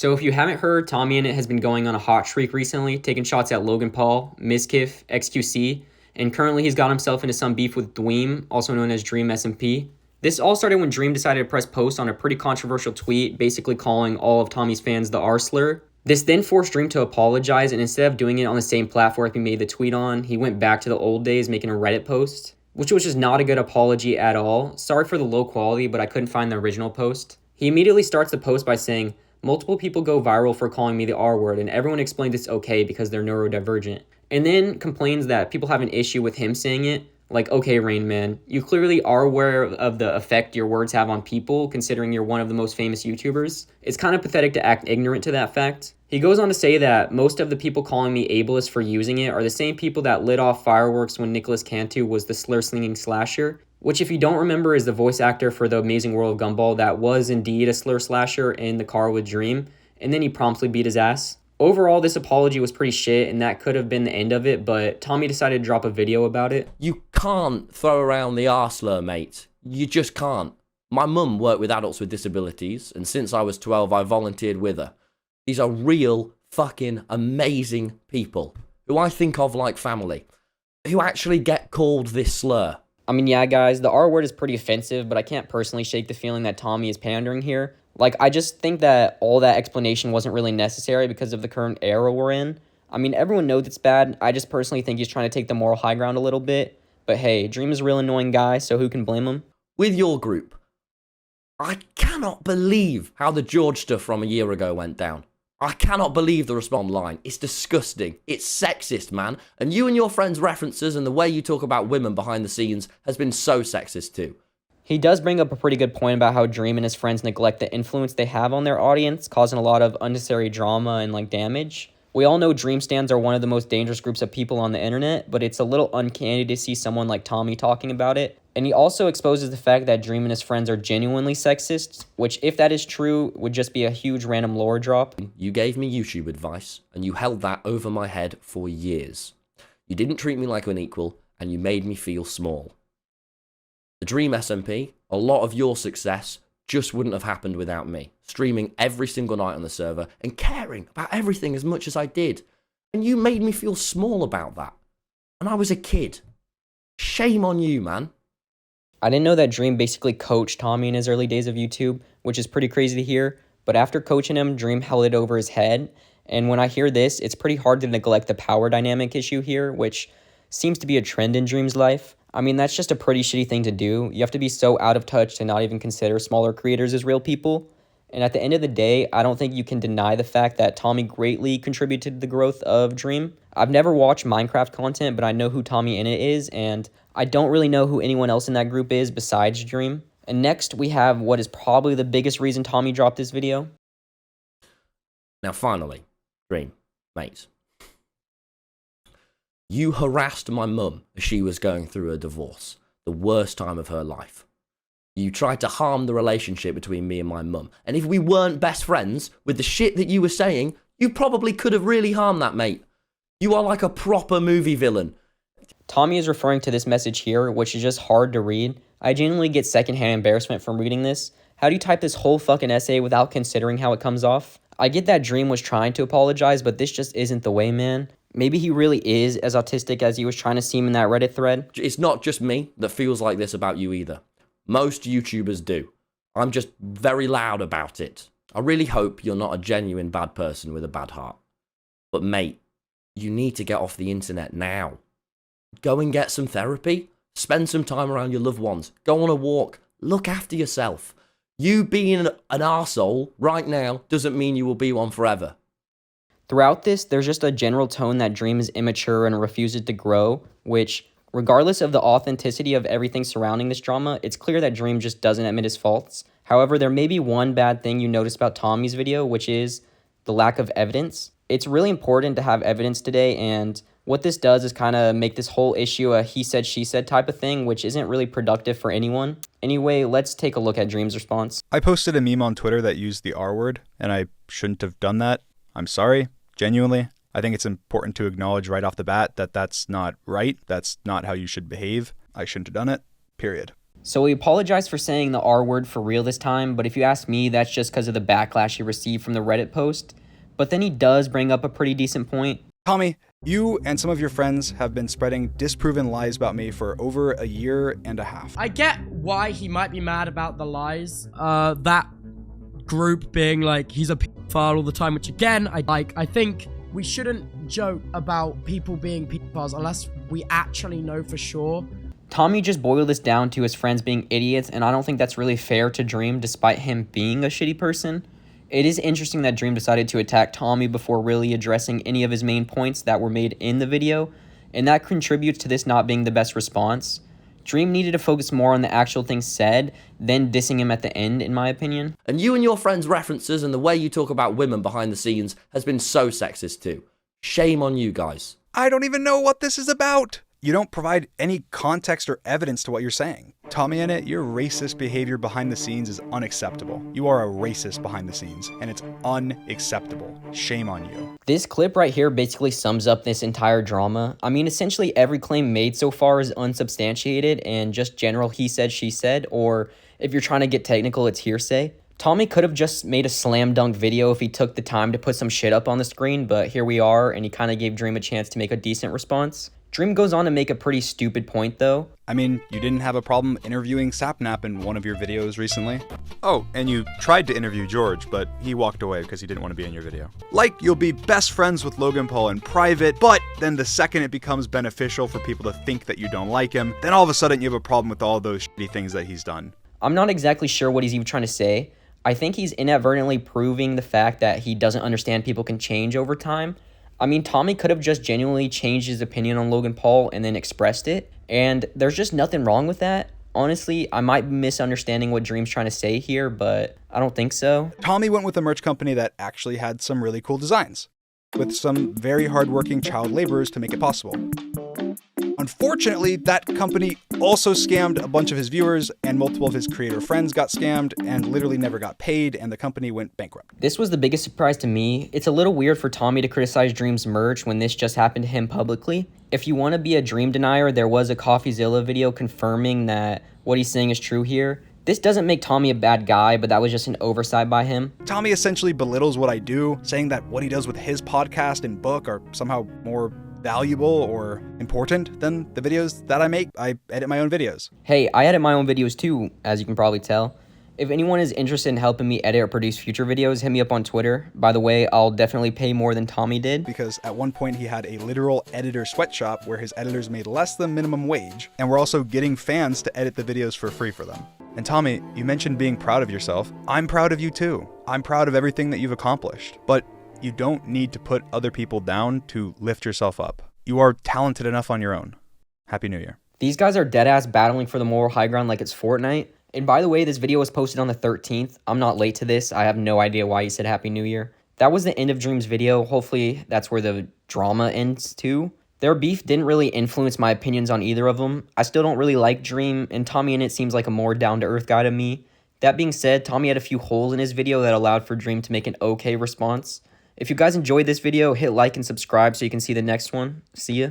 So if you haven't heard, TommyInnit has been going on a hot streak recently, taking shots at Logan Paul, Mizkif, XQC, and currently he's got himself into some beef with Dweem, also known as Dream SMP. This all started when Dream decided to press post on a pretty controversial tweet, basically calling all of Tommy's fans the R slur. This then forced Dream to apologize, and instead of doing it on the same platform he made the tweet on, he went back to the old days making a Reddit post, which was just not a good apology at all. Sorry for the low quality, but I couldn't find the original post. He immediately starts the post by saying, "Multiple people go viral for calling me the R word, and everyone explains it's okay because they're neurodivergent." And then complains that people have an issue with him saying it. Like, okay, Rain Man, you clearly are aware of the effect your words have on people, considering you're one of the most famous YouTubers. It's kind of pathetic to act ignorant to that fact. He goes on to say that most of the people calling me ableist for using it are the same people that lit off fireworks when Nicholas Cantu was the slur-slinging slasher, which, if you don't remember, is the voice actor for The Amazing World of Gumball that was indeed a slur slasher in the car with Dream, and then he promptly beat his ass. Overall, this apology was pretty shit, and that could have been the end of it, but Tommy decided to drop a video about it. You can't throw around the R slur, mate. You just can't. My mum worked with adults with disabilities, and since I was 12, I volunteered with her. These are real, fucking amazing people, who I think of like family, who actually get called this slur. I mean, yeah, guys, the R word is pretty offensive, but I can't personally shake the feeling that Tommy is pandering here. Like, I just think that all that explanation wasn't really necessary because of the current era we're in. I mean, everyone knows it's bad. I just personally think he's trying to take the moral high ground a little bit. But hey, Dream is a real annoying guy, so who can blame him? With your group, I cannot believe how the George stuff from a year ago went down. I cannot believe the response line. It's disgusting. It's sexist, man. And you and your friends' references and the way you talk about women behind the scenes has been so sexist too. He does bring up a pretty good point about how Dream and his friends neglect the influence they have on their audience, causing a lot of unnecessary drama and damage. We all know Dream stans are one of the most dangerous groups of people on the internet, but it's a little uncanny to see someone like Tommy talking about it. And he also exposes the fact that Dream and his friends are genuinely sexist, which, if that is true, would just be a huge random lore drop. You gave me YouTube advice, and you held that over my head for years. You didn't treat me like an equal, and you made me feel small. The Dream SMP, a lot of your success just wouldn't have happened without me, streaming every single night on the server and caring about everything as much as I did. And you made me feel small about that. And I was a kid. Shame on you, man. I didn't know that Dream basically coached Tommy in his early days of YouTube, which is pretty crazy to hear. But after coaching him, Dream held it over his head. And when I hear this, it's pretty hard to neglect the power dynamic issue here, which seems to be a trend in Dream's life. I mean, that's just a pretty shitty thing to do. You have to be so out of touch to not even consider smaller creators as real people. And at the end of the day, I don't think you can deny the fact that Tommy greatly contributed to the growth of Dream. I've never watched Minecraft content, but I know who TommyInnit is, and I don't really know who anyone else in that group is besides Dream. And next, we have what is probably the biggest reason Tommy dropped this video. Now finally, Dream, mate. You harassed my mum as she was going through a divorce, the worst time of her life. You tried to harm the relationship between me and my mum, and if we weren't best friends, with the shit that you were saying, you probably could have really harmed that, mate. You are like a proper movie villain. Tommy is referring to this message here, which is just hard to read. I genuinely get secondhand embarrassment from reading this. How do you type this whole fucking essay without considering how it comes off? I get that Dream was trying to apologize, but this just isn't the way, man. Maybe he really is as autistic as he was trying to seem in that Reddit thread. It's not just me that feels like this about you either. Most YouTubers do. I'm just very loud about it. I really hope you're not a genuine bad person with a bad heart. But mate, you need to get off the internet now. Go and get some therapy. Spend some time around your loved ones. Go on a walk. Look after yourself. You being an arsehole right now doesn't mean you will be one forever. Throughout this, there's just a general tone that Dream is immature and refuses to grow, which, regardless of the authenticity of everything surrounding this drama, it's clear that Dream just doesn't admit his faults. However, there may be one bad thing you notice about Tommy's video, which is the lack of evidence. It's really important to have evidence today, and what this does is kind of make this whole issue a he said, she said type of thing, which isn't really productive for anyone. Anyway, let's take a look at Dream's response. I posted a meme on Twitter that used the R word, and I shouldn't have done that. I'm sorry, genuinely. I think it's important to acknowledge right off the bat that that's not right. That's not how you should behave. I shouldn't have done it, period. So he apologized for saying the R word for real this time, but if you ask me, that's just because of the backlash he received from the Reddit post. But then he does bring up a pretty decent point. Tommy, you and some of your friends have been spreading disproven lies about me for over a year and a half. I get why he might be mad about the lies. That group being like, he's a pedophile all the time, which again, I think we shouldn't joke about people being pedophiles unless we actually know for sure. Tommy just boiled this down to his friends being idiots, and I don't think that's really fair to Dream despite him being a shitty person. It is interesting that Dream decided to attack Tommy before really addressing any of his main points that were made in the video, and that contributes to this not being the best response. Dream needed to focus more on the actual things said, then dissing him at the end, in my opinion. And you and your friends' references and the way you talk about women behind the scenes has been so sexist too. Shame on you guys. I don't even know what this is about. You don't provide any context or evidence to what you're saying. TommyInnit, your racist behavior behind the scenes is unacceptable. You are a racist behind the scenes, and it's unacceptable. Shame on you. This clip right here basically sums up this entire drama. I mean, essentially every claim made so far is unsubstantiated and just general he said, she said, or if you're trying to get technical, it's hearsay. Tommy could have just made a slam dunk video if he took the time to put some shit up on the screen, but here we are, and he kind of gave Dream a chance to make a decent response. Dream goes on to make a pretty stupid point, though. I mean, you didn't have a problem interviewing Sapnap in one of your videos recently. Oh, and you tried to interview George, but he walked away because he didn't want to be in your video. Like, you'll be best friends with Logan Paul in private, but then the second it becomes beneficial for people to think that you don't like him, then all of a sudden you have a problem with all those shitty things that he's done. I'm not exactly sure what he's even trying to say. I think he's inadvertently proving the fact that he doesn't understand people can change over time. I mean, Tommy could have just genuinely changed his opinion on Logan Paul and then expressed it, and there's just nothing wrong with that. Honestly, I might be misunderstanding what Dream's trying to say here, but I don't think so. Tommy went with a merch company that actually had some really cool designs, with some very hardworking child laborers to make it possible. Unfortunately, that company also scammed a bunch of his viewers, and multiple of his creator friends got scammed and literally never got paid, and the company went bankrupt. This was the biggest surprise to me. It's a little weird for Tommy to criticize Dream's merch when this just happened to him publicly. If you want to be a Dream denier, there was a CoffeeZilla video confirming that what he's saying is true here. This doesn't make Tommy a bad guy, but that was just an oversight by him. Tommy essentially belittles what I do, saying that what he does with his podcast and book are somehow more valuable or important than the videos that I make. I edit my own videos. Hey, I edit my own videos too, as you can probably tell. If anyone is interested in helping me edit or produce future videos, hit me up on Twitter. By the way, I'll definitely pay more than Tommy did. Because at one point he had a literal editor sweatshop where his editors made less than minimum wage, and we're also getting fans to edit the videos for free for them. And Tommy, you mentioned being proud of yourself. I'm proud of you too. I'm proud of everything that you've accomplished. But you don't need to put other people down to lift yourself up. You are talented enough on your own. Happy New Year. These guys are deadass battling for the moral high ground like it's Fortnite. And by the way, this video was posted on the 13th. I'm not late to this. I have no idea why he said Happy New Year. That was the end of Dream's video. Hopefully that's where the drama ends too. Their beef didn't really influence my opinions on either of them. I still don't really like Dream, and TommyInnit seems like a more down-to-earth guy to me. That being said, Tommy had a few holes in his video that allowed for Dream to make an okay response. If you guys enjoyed this video, hit like and subscribe so you can see the next one. See ya.